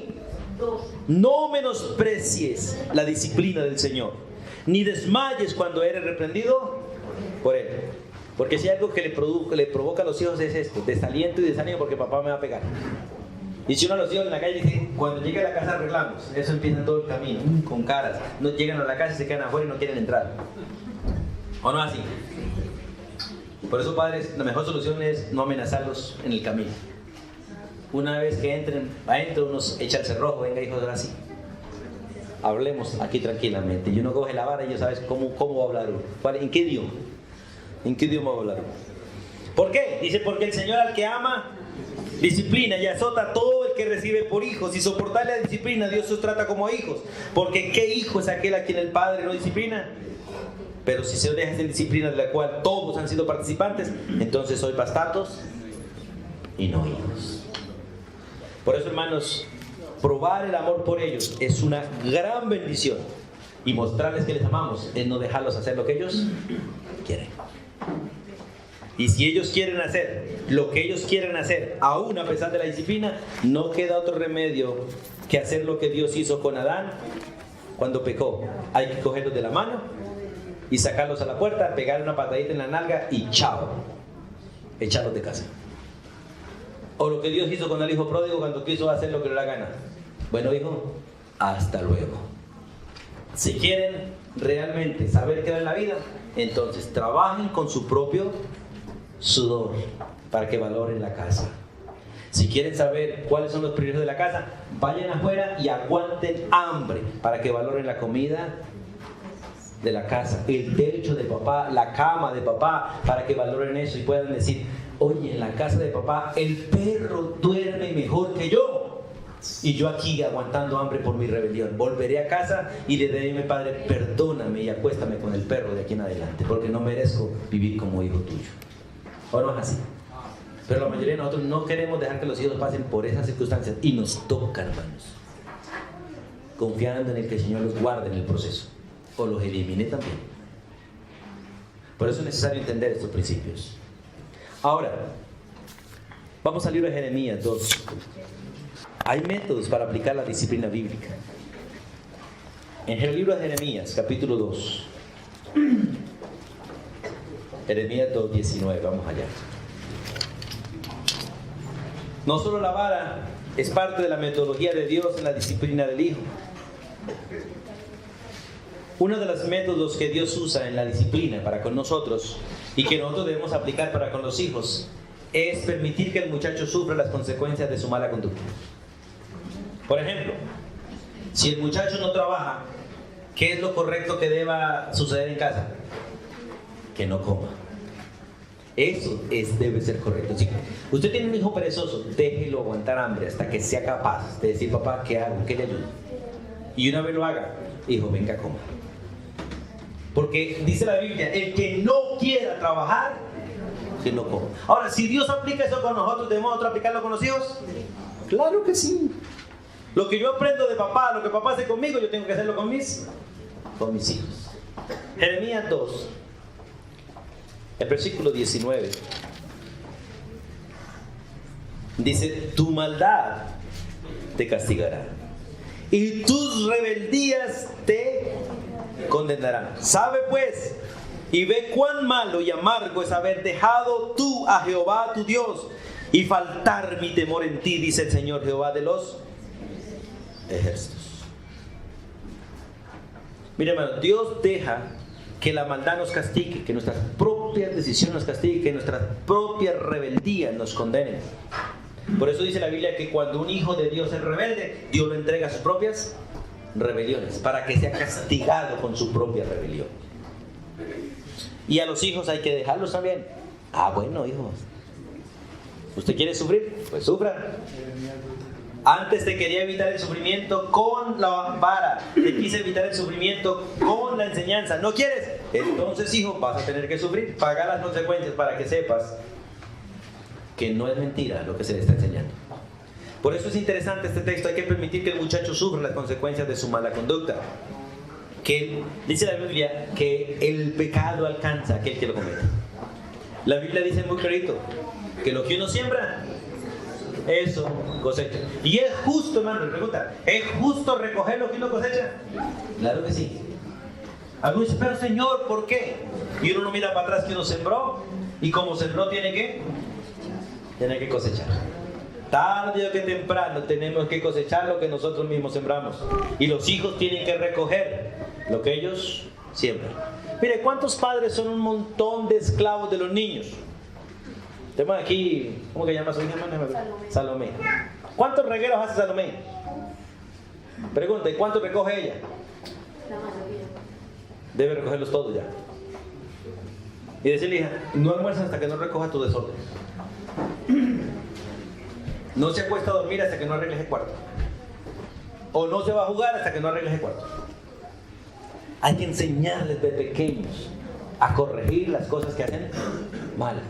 no menosprecies la disciplina del Señor, ni desmayes cuando eres reprendido por Él. Porque si hay algo que le provoca a los hijos es esto: desaliento y desánimo porque papá me va a pegar. Y si uno de los hijos en la calle dice: cuando llegue a la casa arreglamos, eso empieza todo el camino, con caras. No llegan a la casa y se quedan afuera y no quieren entrar. ¿O no así? Por eso, padres, la mejor solución es no amenazarlos en el camino. Una vez que entren adentro, unos echa el cerrojo: venga, hijos, ahora sí, hablemos aquí tranquilamente. Y uno coge la vara y ya sabes cómo va a hablar uno. ¿En qué idioma? ¿En qué idioma va a hablar uno? ¿Por qué? Dice: porque el Señor al que ama disciplina y azota a todo el que recibe por hijos. Y soportarle la disciplina, Dios os trata como a hijos. Porque ¿qué hijo es aquel a quien el Padre no disciplina? Pero si se os deja sin disciplina, de la cual todos han sido participantes, entonces sois bastardos y no hijos. Por eso, hermanos, probar el amor por ellos es una gran bendición. Y mostrarles que les amamos es no dejarlos hacer lo que ellos quieren. Y si ellos quieren hacer lo que ellos quieren hacer, aún a pesar de la disciplina, no queda otro remedio que hacer lo que Dios hizo con Adán cuando pecó. Hay que cogerlos de la mano y sacarlos a la puerta, pegarle una patadita en la nalga y chao, echarlos de casa. O lo que Dios hizo con el hijo pródigo cuando quiso hacer lo que le da gana. Bueno, hijo, hasta luego. Si quieren realmente saber qué va en la vida, entonces trabajen con su propio sudor para que valoren la casa. Si quieren saber cuáles son los privilegios de la casa, vayan afuera y aguanten hambre para que valoren la comida de la casa, el techo de papá, la cama de papá, para que valoren eso y puedan decir: oye, en la casa de papá el perro duerme mejor que yo, y yo aquí aguantando hambre por mi rebelión. Volveré a casa y le diré a mi padre: perdóname y acuéstame con el perro de aquí en adelante, porque no merezco vivir como hijo tuyo. ¿O no es así? Pero la mayoría de nosotros no queremos dejar que los hijos pasen por esas circunstancias, y nos toca, hermanos, confiando en el que el Señor los guarde en el proceso o los elimine también. Por eso es necesario entender estos principios. Ahora, vamos al libro de Jeremías 2. Hay métodos para aplicar la disciplina bíblica. En el libro de Jeremías, capítulo 2. Jeremías 2:19, vamos allá. No solo la vara es parte de la metodología de Dios en la disciplina del hijo. Uno de los métodos que Dios usa en la disciplina para con nosotros y que nosotros debemos aplicar para con los hijos es permitir que el muchacho sufra las consecuencias de su mala conducta. Por ejemplo, si el muchacho no trabaja, ¿qué es lo correcto que deba suceder en casa? Que no coma. Eso debe ser correcto. Si usted tiene un hijo perezoso, déjelo aguantar hambre hasta que sea capaz de decir: papá, ¿qué hago? ¿Qué le ayudo? Y una vez lo haga, hijo, venga, coma. Porque dice la Biblia: el que no quiera trabajar, que no coma. Ahora, si Dios aplica eso con nosotros, ¿debemos nosotros aplicarlo con los hijos? Claro que sí. Lo que yo aprendo de papá, lo que papá hace conmigo, yo tengo que hacerlo con mis hijos. Jeremías 2, el versículo 19. Dice: tu maldad te castigará y tus rebeldías te condenarán. Sabe pues y ve cuán malo y amargo es haber dejado tú a Jehová tu Dios y faltar mi temor en ti, dice el Señor Jehová de los ejércitos. Mire, hermano, Dios deja que la maldad nos castigue, que nuestras propias decisiones nos castiguen, que nuestras propias rebeldías nos condenen. Por eso dice la Biblia que cuando un hijo de Dios es rebelde, Dios lo entrega a sus propias rebeliones, para que sea castigado con su propia rebelión. Y a los hijos hay que dejarlos también. Bueno, hijos, ¿usted quiere sufrir? Pues sufra. Antes te quería evitar el sufrimiento con la vara, te quise evitar el sufrimiento con la enseñanza. ¿No quieres? Entonces, hijo, vas a tener que sufrir. Paga las consecuencias para que sepas que no es mentira lo que se le está enseñando. Por eso es interesante este texto. Hay que permitir que el muchacho sufra las consecuencias de su mala conducta. Que dice la Biblia que el pecado alcanza a aquel que lo comete. La Biblia dice muy clarito que lo que uno siembra, eso cosecha. Y es justo, hermano, me pregunta, ¿es justo recoger lo que uno cosecha? Claro que sí. Algunos dicen, pero Señor, ¿por qué? Y uno no mira para atrás que uno sembró, y como sembró tiene que cosechar. Tarde o que temprano tenemos que cosechar lo que nosotros mismos sembramos. Y los hijos tienen que recoger lo que ellos siembran. Mire, ¿cuántos padres son un montón de esclavos de los niños? Tenemos aquí, ¿cómo que llama su hija? Salomé. ¿Cuántos regueros hace Salomé? Pregunta, ¿y cuántos recoge ella? Debe recogerlos todos ya. Y decirle, hija, no almuerzas hasta que no recojas tu desorden. No se acuesta a dormir hasta que no arregles el cuarto. O no se va a jugar hasta que no arregles el cuarto. Hay que enseñarles de pequeños a corregir las cosas que hacen mal.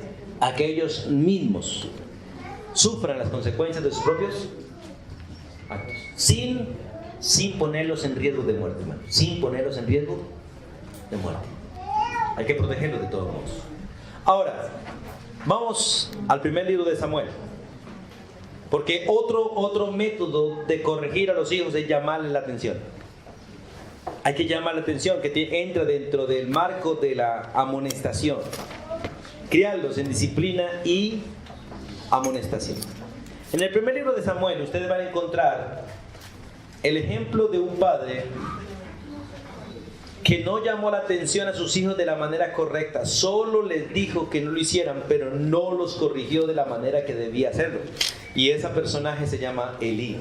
A que ellos mismos sufran las consecuencias de sus propios actos. Sin ponerlos en riesgo de muerte, hermano. Sin ponerlos en riesgo de muerte. Hay que protegerlos de todos modos. Ahora, vamos al primer libro de Samuel. Porque otro método de corregir a los hijos es llamarles la atención. Hay que llamar la atención, que entra dentro del marco de la amonestación. Criarlos en disciplina y amonestación. En el primer libro de Samuel ustedes van a encontrar el ejemplo de un padre que no llamó la atención a sus hijos de la manera correcta, solo les dijo que no lo hicieran, pero no los corrigió de la manera que debía hacerlo. Y ese personaje se llama Elí.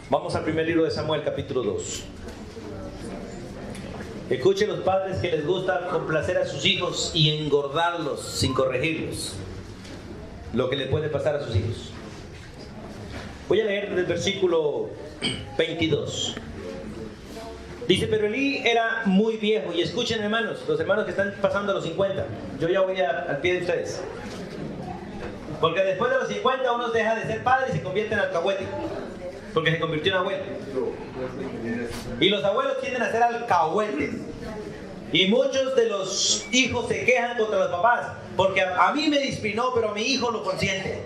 Vamos al primer libro de Samuel, capítulo 2. Escuchen los padres que les gusta complacer a sus hijos y engordarlos sin corregirlos. Lo que le puede pasar a sus hijos. Voy a leer desde el versículo 22. Dice, pero Elí era muy viejo. Y escuchen, hermanos, los hermanos que están pasando a los 50. Yo ya voy al pie de ustedes. Porque después de los 50 uno deja de ser padre y se convierte en alcahuete. Porque se convirtió en abuelo. Y los abuelos tienden a ser alcahuetes. Y muchos de los hijos se quejan contra los papás. Porque a mí me disciplinó, pero a mi hijo lo consiente.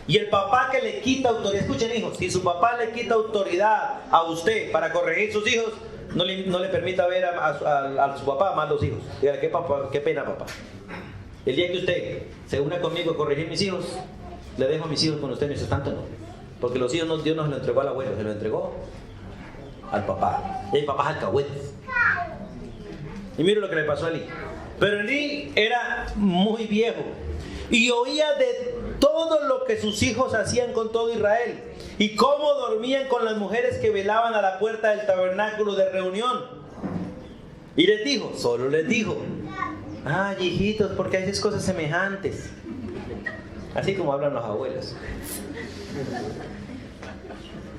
Y el papá que le quita autoridad. Escuchen, hijos, si su papá le quita autoridad a usted para corregir sus hijos, no le permita ver a su papá más los hijos. Dígale, qué pena, papá. El día que usted se una conmigo a corregir mis hijos, le dejo a mis hijos con usted. Mientras tanto no. Porque los hijos Dios no se lo entregó al abuelo, se lo entregó al papá. Y el papá es alcahuete. Y mire lo que le pasó a Elí. Pero Elí era muy viejo y oía de todo lo que sus hijos hacían con todo Israel y cómo dormían con las mujeres que velaban a la puerta del tabernáculo de reunión. Y les dijo, solo les dijo, ay, hijitos, porque haces cosas semejantes. Así como hablan los abuelos.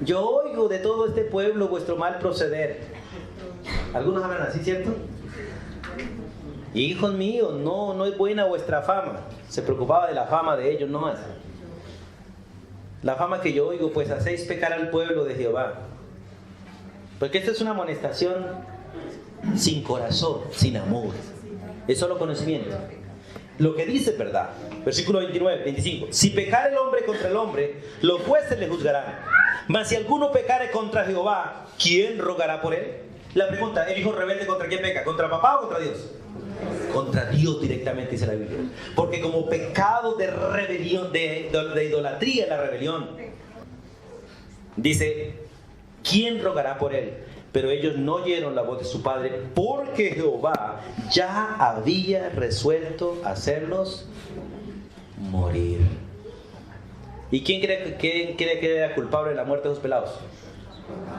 Yo oigo de todo este pueblo vuestro mal proceder. Algunos hablan así, ¿cierto? Hijos míos, no es buena vuestra fama. Se preocupaba de la fama de ellos nomás. La fama que yo oigo, pues hacéis pecar al pueblo de Jehová. Porque esta es una amonestación sin corazón, sin amor. Es solo conocimiento. Lo que dice es verdad. Versículo 25. Si pecare el hombre contra el hombre, los jueces le juzgarán. Mas si alguno pecare contra Jehová, ¿quién rogará por él? La pregunta, ¿el hijo rebelde contra quién peca? ¿Contra papá o contra Dios? Contra Dios directamente, dice la Biblia. Porque como pecado de rebelión, de idolatría, la rebelión, dice, ¿quién rogará por él? Pero ellos no oyeron la voz de su padre, porque Jehová ya había resuelto hacerlos morir. ¿Y quién cree que era culpable de la muerte de los pelados?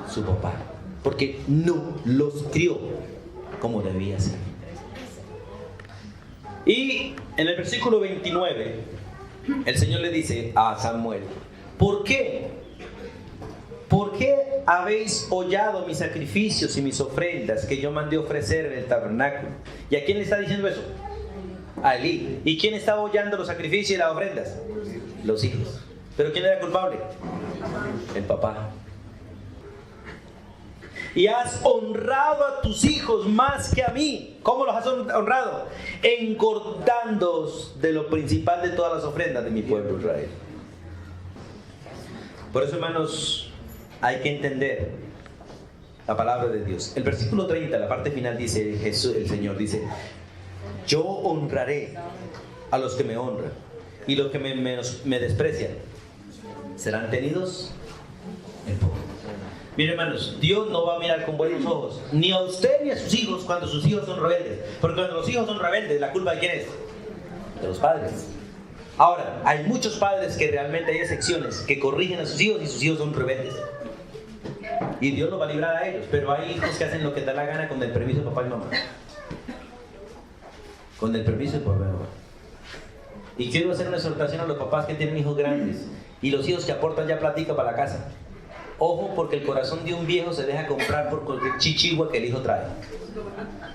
Su papá, porque no los crió como debía ser. Y en el versículo 29, el Señor le dice a Samuel: ¿por qué? ¿Por qué habéis hollado mis sacrificios y mis ofrendas que yo mandé ofrecer en el tabernáculo? ¿Y a quién le está diciendo eso? A Elí. ¿Y quién estaba hollando los sacrificios y las ofrendas? Los hijos. ¿Pero quién era culpable? El papá. Y has honrado a tus hijos más que a mí. ¿Cómo los has honrado? Engordándoos de lo principal de todas las ofrendas de mi pueblo Israel. Por eso, hermanos, hay que entender la palabra de Dios. El versículo 30, la parte final, dice Jesús, el Señor dice: yo honraré a los que me honran, y los que me desprecian serán tenidos en poco. Miren, hermanos, Dios no va a mirar con buenos ojos ni a usted ni a sus hijos cuando sus hijos son rebeldes. Porque cuando los hijos son rebeldes, ¿la culpa de quién es? De los padres. Ahora, hay muchos padres que realmente hay excepciones que corrigen a sus hijos y sus hijos son rebeldes. Y Dios los va a librar a ellos. Pero hay hijos que hacen lo que da la gana con el permiso de papá y mamá. Con el permiso de papá y mamá. Y quiero hacer una exhortación a los papás que tienen hijos grandes y los hijos que aportan ya platica para la casa. Ojo, porque el corazón de un viejo se deja comprar por cualquier chichigua que el hijo trae.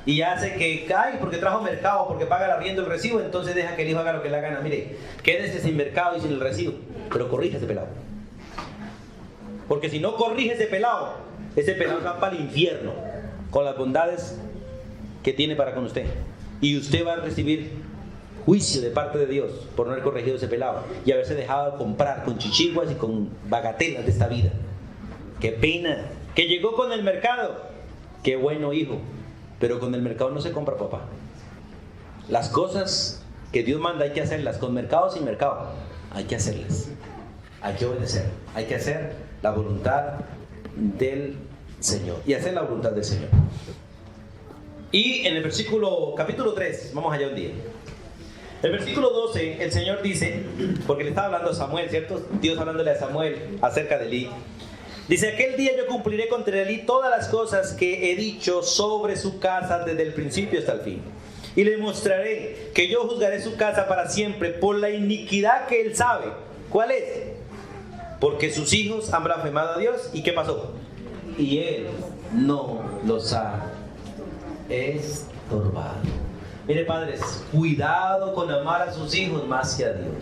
Y hace que cae porque trajo mercado, porque paga el arriendo, el recibo, entonces deja que el hijo haga lo que le da gana. Mire, quédese sin mercado y sin el recibo, pero corrige ese pelado. Porque si no corrige ese pelado va para el infierno con las bondades que tiene para con usted. Y usted va a recibir juicio de parte de Dios por no haber corregido ese pelado y haberse dejado comprar con chichiguas y con bagatelas de esta vida. ¡Qué pena! Que llegó con el mercado. ¡Qué bueno, hijo! Pero con el mercado no se compra, papá. Las cosas que Dios manda hay que hacerlas, con mercado o sin mercado. Hay que hacerlas. Hay que obedecer. Hay que hacer la voluntad del Señor. Y hacer la voluntad del Señor. Y en el capítulo 3, vamos allá un día. El versículo 12, el Señor dice, porque le estaba hablando a Samuel, ¿cierto? Dios hablándole a Samuel acerca de Elí. Dice: aquel día yo cumpliré contra Elí todas las cosas que he dicho sobre su casa desde el principio hasta el fin. Y le mostraré que yo juzgaré su casa para siempre por la iniquidad que él sabe. ¿Cuál es? Porque sus hijos han blasfemado a Dios. ¿Y qué pasó? Y él no los ha estorbado. Mire, padres, cuidado con amar a sus hijos más que a Dios.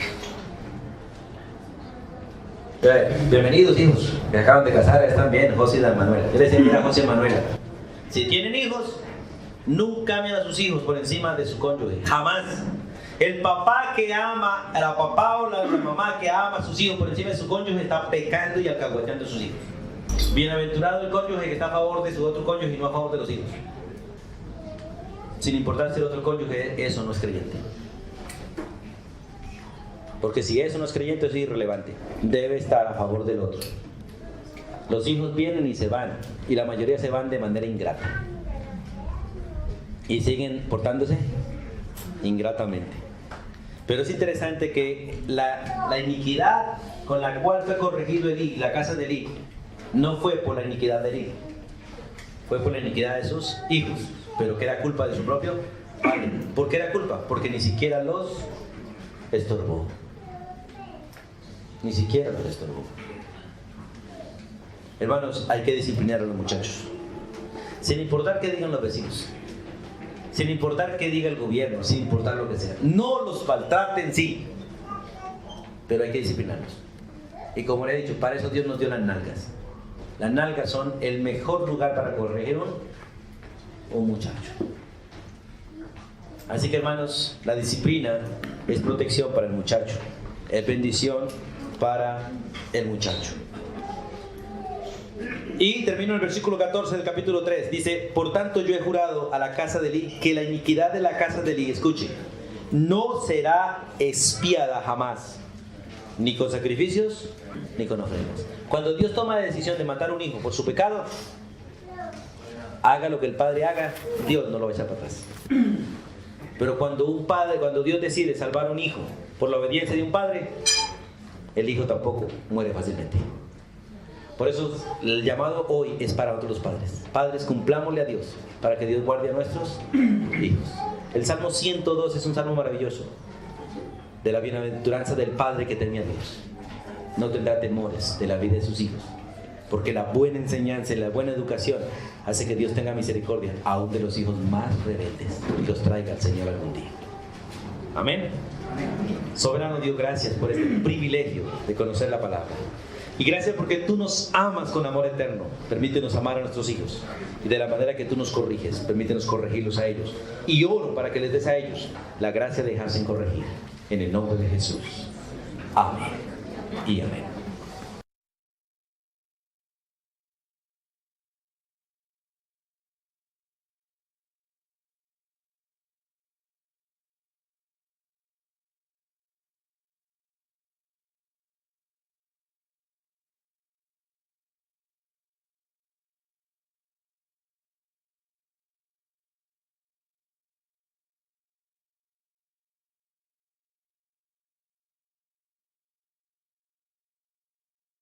Bienvenidos, hijos que acaban de casar, están bien, José y Manuela. Yo les decía a José y Manuela: si tienen hijos, nunca amen a sus hijos por encima de su cónyuge, jamás. El papá que ama, la papá o la mamá que ama a sus hijos por encima de su cónyuge está pecando y alcahueteando a sus hijos. Bienaventurado el cónyuge que está a favor de su otro cónyuge y no a favor de los hijos. Sin importar si el otro cónyuge, eso no es creyente. Porque si eso no es creyente, es irrelevante. Debe estar a favor del otro. Los hijos vienen y se van, y la mayoría se van de manera ingrata. Y siguen portándose ingratamente. Pero es interesante que la iniquidad con la cual fue corregido Elí, la casa de Elí, no fue por la iniquidad de Elí. Fue por la iniquidad de sus hijos, pero que era culpa de su propio padre. ¿Por qué era culpa? Porque ni siquiera los estorbó. Ni siquiera los estorbó. Hermanos, hay que disciplinar a los muchachos. Sin importar qué digan los vecinos. Sin importar qué diga el gobierno. Sin importar lo que sea. No los maltraten, sí. Pero hay que disciplinarlos. Y como le he dicho, para eso Dios nos dio las nalgas. Las nalgas son el mejor lugar para corregir un muchacho. Así que, hermanos, la disciplina es protección para el muchacho. Es bendición para el muchacho. Y termino el versículo 14 del capítulo 3. Dice: por tanto yo he jurado a la casa de Elí que la iniquidad de la casa de Elí, escuche, no será expiada jamás, ni con sacrificios, ni con ofrendas. Cuando Dios toma la decisión de matar a un hijo por su pecado, haga lo que el padre haga, Dios no lo va a echar para atrás. Pero cuando Dios decide salvar a un hijo por la obediencia de un padre, el hijo tampoco muere fácilmente. Por eso el llamado hoy es para otros padres. Padres, cumplámosle a Dios para que Dios guarde a nuestros hijos. El Salmo 102 es un salmo maravilloso de la bienaventuranza del padre que temía a Dios. No tendrá temores de la vida de sus hijos, porque la buena enseñanza y la buena educación hace que Dios tenga misericordia aún de los hijos más rebeldes y los traiga al Señor algún día. Amén. Soberano Dios, gracias por este privilegio de conocer la palabra. Y gracias porque tú nos amas con amor eterno. Permítenos amar a nuestros hijos. Y de la manera que tú nos corriges, permítenos corregirlos a ellos. Y oro para que les des a ellos la gracia de dejarse corregir. En el nombre de Jesús. Amén y amén.